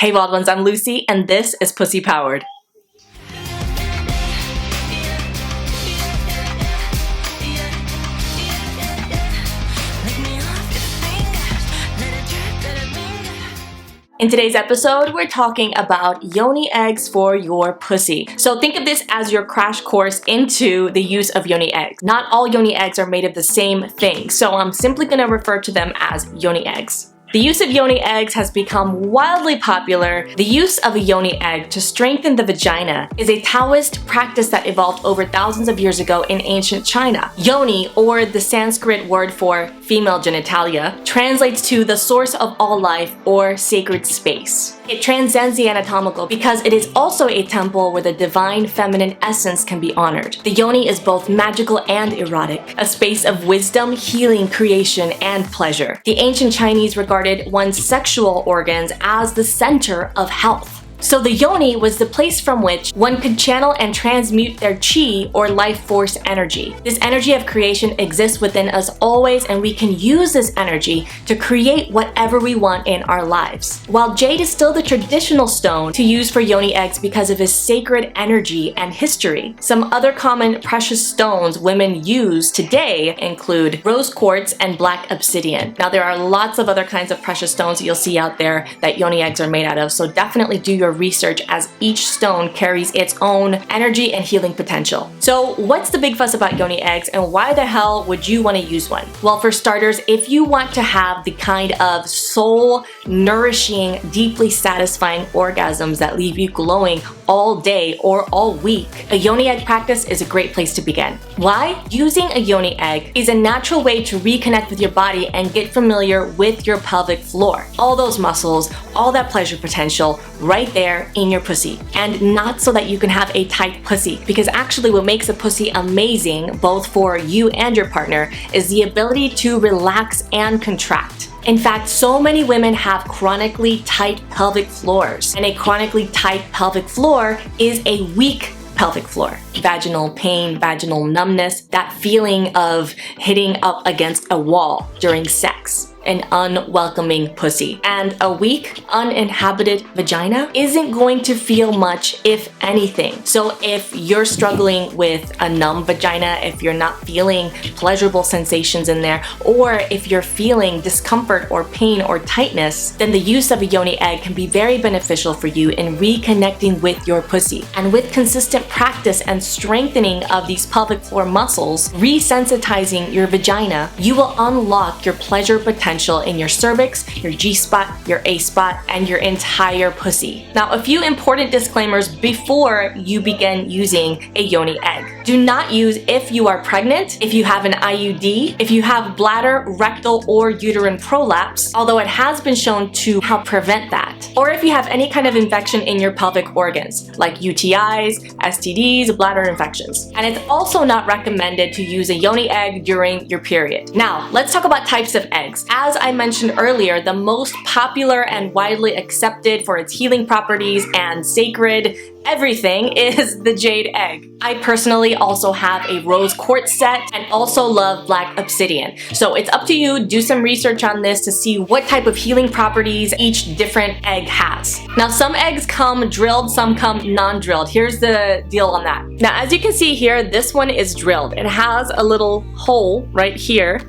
Hey wild ones, I'm Lucy and this is Pussy Powered. In today's episode, we're talking about yoni eggs for your pussy. So think of this as your crash course into the use of yoni eggs. Not all yoni eggs are made of the same thing, so I'm simply going to refer to them as yoni eggs. The use of yoni eggs has become wildly popular. The use of a yoni egg to strengthen the vagina is a Taoist practice that evolved over thousands of years ago in ancient China. Yoni, or the Sanskrit word for female genitalia, translates to the source of all life or sacred space. It transcends the anatomical because it is also a temple where the divine feminine essence can be honored. The yoni is both magical and erotic, a space of wisdom, healing, creation, and pleasure. The ancient Chinese regarded one's sexual organs as the center of health. So the yoni was the place from which one could channel and transmute their chi or life force energy. This energy of creation exists within us always, and we can use this energy to create whatever we want in our lives. While jade is still the traditional stone to use for yoni eggs because of its sacred energy and history, some other common precious stones women use today include rose quartz and black obsidian. Now there are lots of other kinds of precious stones that you'll see out there that yoni eggs are made out of, so definitely do your research as each stone carries its own energy and healing potential. So what's the big fuss about yoni eggs and why the hell would you want to use one? Well, for starters, if you want to have the kind of soul nourishing, deeply satisfying orgasms that leave you glowing all day or all week, a yoni egg practice is a great place to begin. Why? Using a yoni egg is a natural way to reconnect with your body and get familiar with your pelvic floor. All those muscles, all that pleasure potential right there in your pussy. And not so that you can have a tight pussy, because actually what makes a pussy amazing, both for you and your partner, is the ability to relax and contract. In fact, so many women have chronically tight pelvic floors, and a chronically tight pelvic floor is a weak pelvic floor. Vaginal pain, vaginal numbness, that feeling of hitting up against a wall during sex. An unwelcoming pussy. And a weak, uninhabited vagina isn't going to feel much, if anything. So if you're struggling with a numb vagina, if you're not feeling pleasurable sensations in there, or if you're feeling discomfort or pain or tightness, then the use of a yoni egg can be very beneficial for you in reconnecting with your pussy. And with consistent practice and strengthening of these pelvic floor muscles, resensitizing your vagina, you will unlock your pleasure potential in your cervix, your G-spot, your A-spot, and your entire pussy. Now, a few important disclaimers before you begin using a yoni egg. Do not use if you are pregnant, if you have an IUD, if you have bladder, rectal, or uterine prolapse, although it has been shown to help prevent that, or if you have any kind of infection in your pelvic organs, like UTIs, STDs, bladder infections. And it's also not recommended to use a yoni egg during your period. Now, let's talk about types of eggs. As I mentioned earlier, the most popular and widely accepted for its healing properties and sacred everything is the jade egg. I personally also have a rose quartz set and also love black obsidian. So it's up to you, do some research on this to see what type of healing properties each different egg has. Now some eggs come drilled, some come non-drilled. Here's the deal on that. Now as you can see here, this one is drilled. It has a little hole right here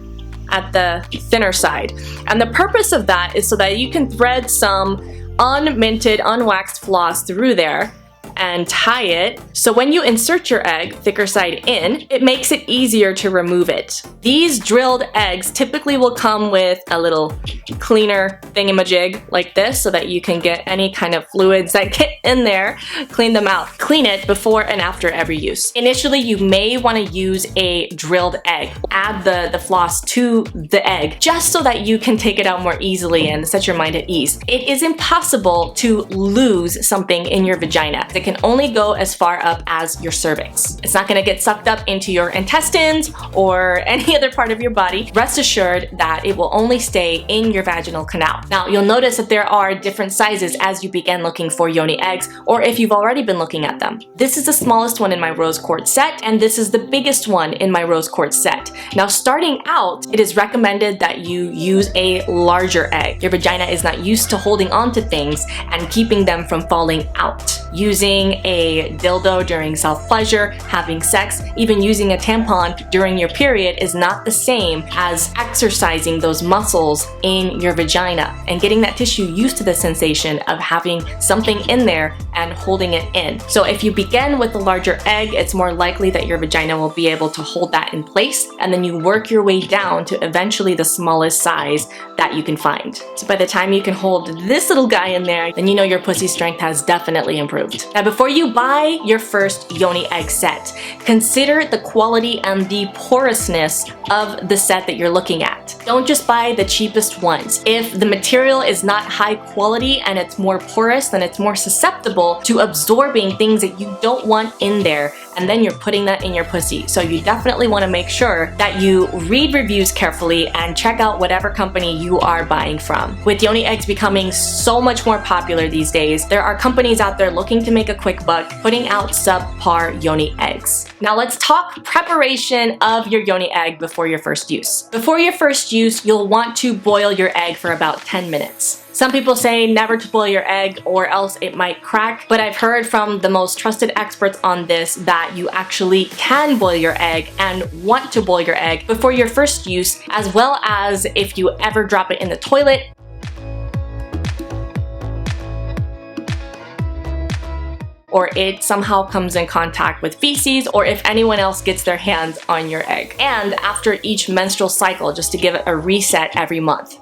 at the thinner side. And the purpose of that is so that you can thread some unminted, unwaxed floss through there and tie it, so when you insert your egg, thicker side in, it makes it easier to remove it. These drilled eggs typically will come with a little cleaner thingamajig like this so that you can get any kind of fluids that get in there, clean them out. Clean it before and after every use. Initially, you may want to use a drilled egg. Add the floss to the egg just so that you can take it out more easily and set your mind at ease. It is impossible to lose something in your vagina. The can only go as far up as your cervix. It's not gonna get sucked up into your intestines or any other part of your body. Rest assured that it will only stay in your vaginal canal. Now, you'll notice that there are different sizes as you begin looking for yoni eggs, or if you've already been looking at them. This is the smallest one in my rose quartz set, and this is the biggest one in my rose quartz set. Now, starting out, it is recommended that you use a larger egg. Your vagina is not used to holding on to things and keeping them from falling out. Using a dildo during self-pleasure, having sex, even using a tampon during your period is not the same as exercising those muscles in your vagina and getting that tissue used to the sensation of having something in there and holding it in. So if you begin with the larger egg, it's more likely that your vagina will be able to hold that in place, and then you work your way down to eventually the smallest size that you can find. So by the time you can hold this little guy in there, then you know your pussy strength has definitely improved. Now, before you buy your first yoni egg set, consider the quality and the porousness of the set that you're looking at. Don't just buy the cheapest ones. If the material is not high quality and it's more porous, then it's more susceptible to absorbing things that you don't want in there, and then you're putting that in your pussy. So you definitely want to make sure that you read reviews carefully and check out whatever company you are buying from. With yoni eggs becoming so much more popular these days, there are companies out there looking to make a quick buck, putting out subpar yoni eggs. Now let's talk preparation of your yoni egg before your first use. Before your first use, you'll want to boil your egg for about 10 minutes. Some people say never to boil your egg or else it might crack, but I've heard from the most trusted experts on this that you actually can boil your egg and want to boil your egg before your first use, as well as if you ever drop it in the toilet, or it somehow comes in contact with feces, or if anyone else gets their hands on your egg. And after each menstrual cycle, just to give it a reset every month.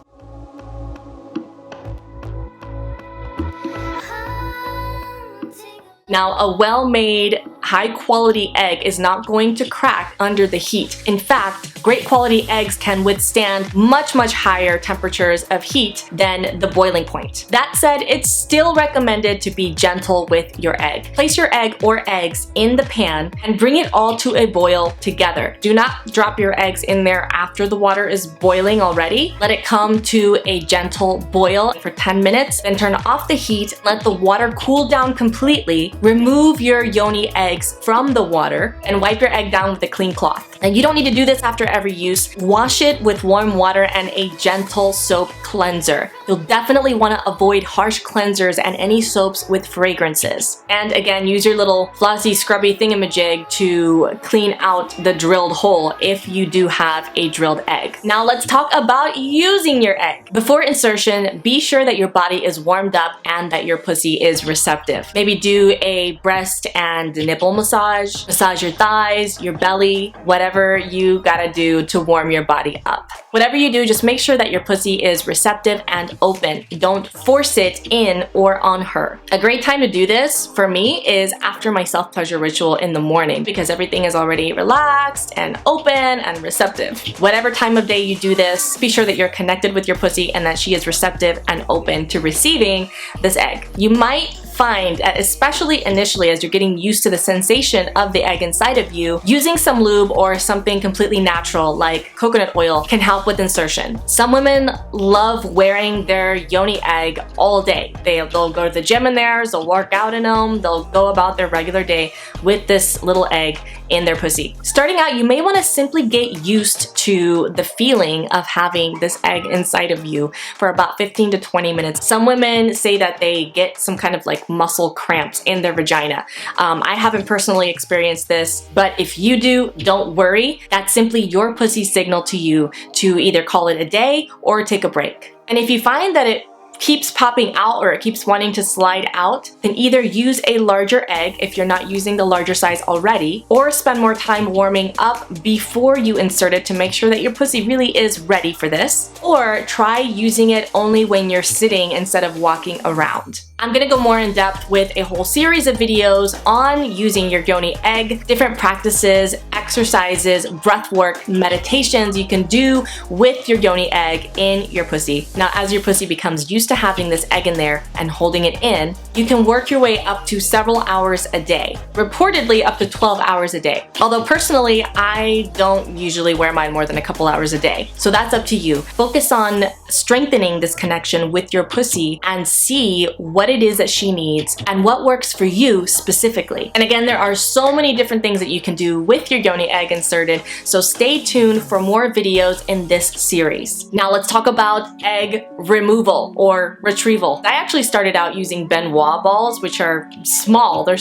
Now, a well-made, high-quality egg is not going to crack under the heat. In fact, great quality eggs can withstand much higher temperatures of heat than the boiling point. That said, it's still recommended to be gentle with your egg. Place your egg or eggs in the pan and bring it all to a boil together. Do not drop your eggs in there after the water is boiling already. Let it come to a gentle boil for 10 minutes, then turn off the heat, let the water cool down completely. Remove your yoni eggs from the water and wipe your egg down with a clean cloth. And you don't need to do this after every use. Wash it with warm water and a gentle soap cleanser. You'll definitely want to avoid harsh cleansers and any soaps with fragrances. And again, use your little flossy scrubby thingamajig to clean out the drilled hole if you do have a drilled egg. Now let's talk about using your egg. Before insertion, be sure that your body is warmed up and that your pussy is receptive. Maybe do a breast and nipple massage your thighs, your belly, whatever you gotta do to warm your body up. Whatever you do, just make sure that your pussy is receptive and open. Don't force it in or on her. A great time to do this for me is after my self-pleasure ritual in the morning, because everything is already relaxed and open and receptive. Whatever time of day you do this, be sure that you're connected with your pussy and that she is receptive and open to receiving this egg. You might find, especially initially as you're getting used to the sensation of the egg inside of you, using some lube or something completely natural like coconut oil can help with insertion. Some women love wearing their yoni egg all day. They'll go to the gym in theirs, they'll work out in them, they'll go about their regular day with this little egg in their pussy. Starting out, you may want to simply get used to the feeling of having this egg inside of you for about 15 to 20 minutes. Some women say that they get some kind of like muscle cramps in their vagina. I haven't personally experienced this, but if you do, don't worry. That's simply your pussy's signal to you to either call it a day or take a break. And if you find that it keeps popping out or it keeps wanting to slide out, then either use a larger egg if you're not using the larger size already, or spend more time warming up before you insert it to make sure that your pussy really is ready for this, or try using it only when you're sitting instead of walking around. I'm gonna go more in depth with a whole series of videos on using your yoni egg, different practices, exercises, breath work, meditations you can do with your yoni egg in your pussy. Now, as your pussy becomes used to having this egg in there and holding it in, you can work your way up to several hours a day, reportedly up to 12 hours a day. Although personally, I don't usually wear mine more than a couple hours a day. So that's up to you. Focus on strengthening this connection with your pussy and see what it is that she needs and what works for you specifically. And again, there are so many different things that you can do with your yoni egg inserted, so stay tuned for more videos in this series. Now let's talk about egg removal or retrieval. I actually started out using Benoit balls, which are small. They're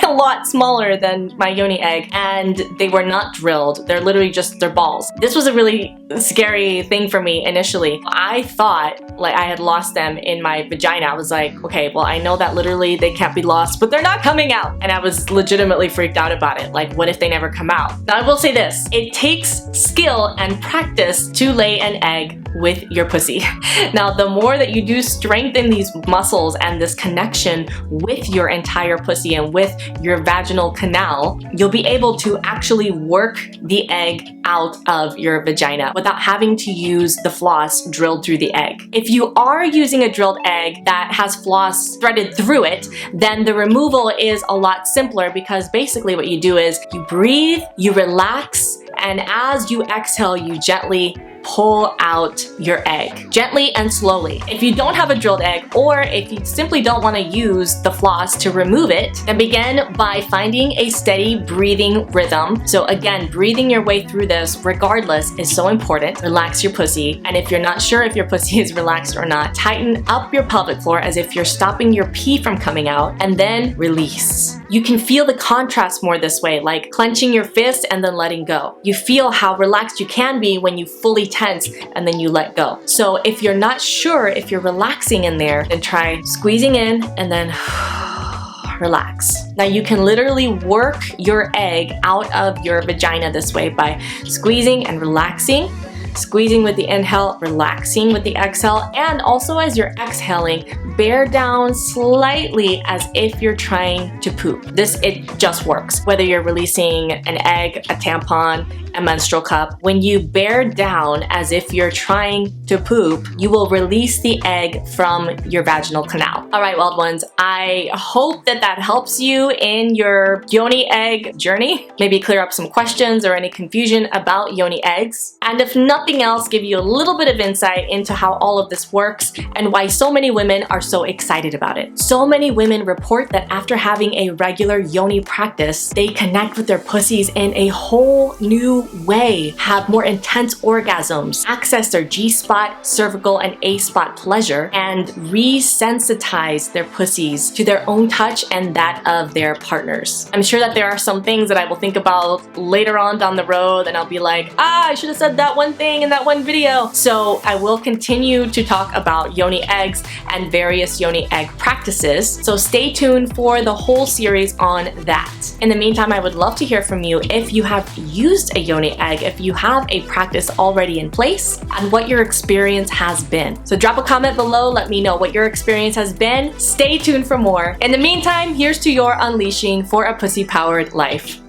a lot smaller than my yoni egg, and they were not drilled. They're literally just their balls. This was a really scary thing for me initially. I thought like I had lost them in my vagina. I was like, okay, well I know that literally they can't be lost, but they're not coming out. And I was legitimately freaked out about it. Like, what if they never come out? Now I will say this, it takes skill and practice to lay an egg with your pussy. Now, the more that you do strengthen these muscles and this connection with your entire pussy and with your vaginal canal, you'll be able to actually work the egg out of your vagina without having to use the floss drilled through the egg. If you are using a drilled egg that has floss threaded through it, then the removal is a lot simpler, because basically what you do is you breathe, you relax, and as you exhale, you gently pull out your egg, gently and slowly. If you don't have a drilled egg, or if you simply don't want to use the floss to remove it, then begin by finding a steady breathing rhythm. So again, breathing your way through this regardless is so important. Relax your pussy, and if you're not sure if your pussy is relaxed or not, tighten up your pelvic floor as if you're stopping your pee from coming out, and then release. You can feel the contrast more this way, like clenching your fist and then letting go. You feel how relaxed you can be when you fully tense and then you let go. So if you're not sure if you're relaxing in there, then try squeezing in and then relax. Now you can literally work your egg out of your vagina this way by squeezing and relaxing. Squeezing with the inhale, relaxing with the exhale, and also as you're exhaling, bear down slightly as if you're trying to poop. It just works. Whether you're releasing an egg, a tampon, a menstrual cup, when you bear down as if you're trying to poop, you will release the egg from your vaginal canal. All right, wild ones, I hope that helps you in your yoni egg journey. Maybe clear up some questions or any confusion about yoni eggs. And if nothing else, give you a little bit of insight into how all of this works and why so many women are so excited about it. So many women report that after having a regular yoni practice, they connect with their pussies in a whole new way, have more intense orgasms, access their G-spot, cervical, and A-spot pleasure, and resensitize their pussies to their own touch and that of their partners. I'm sure that there are some things that I will think about later on down the road, and I'll be like, I should have said that one thing in that one video. So I will continue to talk about yoni eggs and various yoni egg practices. So stay tuned for the whole series on that. In the meantime, I would love to hear from you if you have used a yoni egg, if you have a practice already in place, and what your experience has been. So drop a comment below, let me know what your experience has been. Stay tuned for more. In the meantime, here's to your unleashing for a pussy-powered life.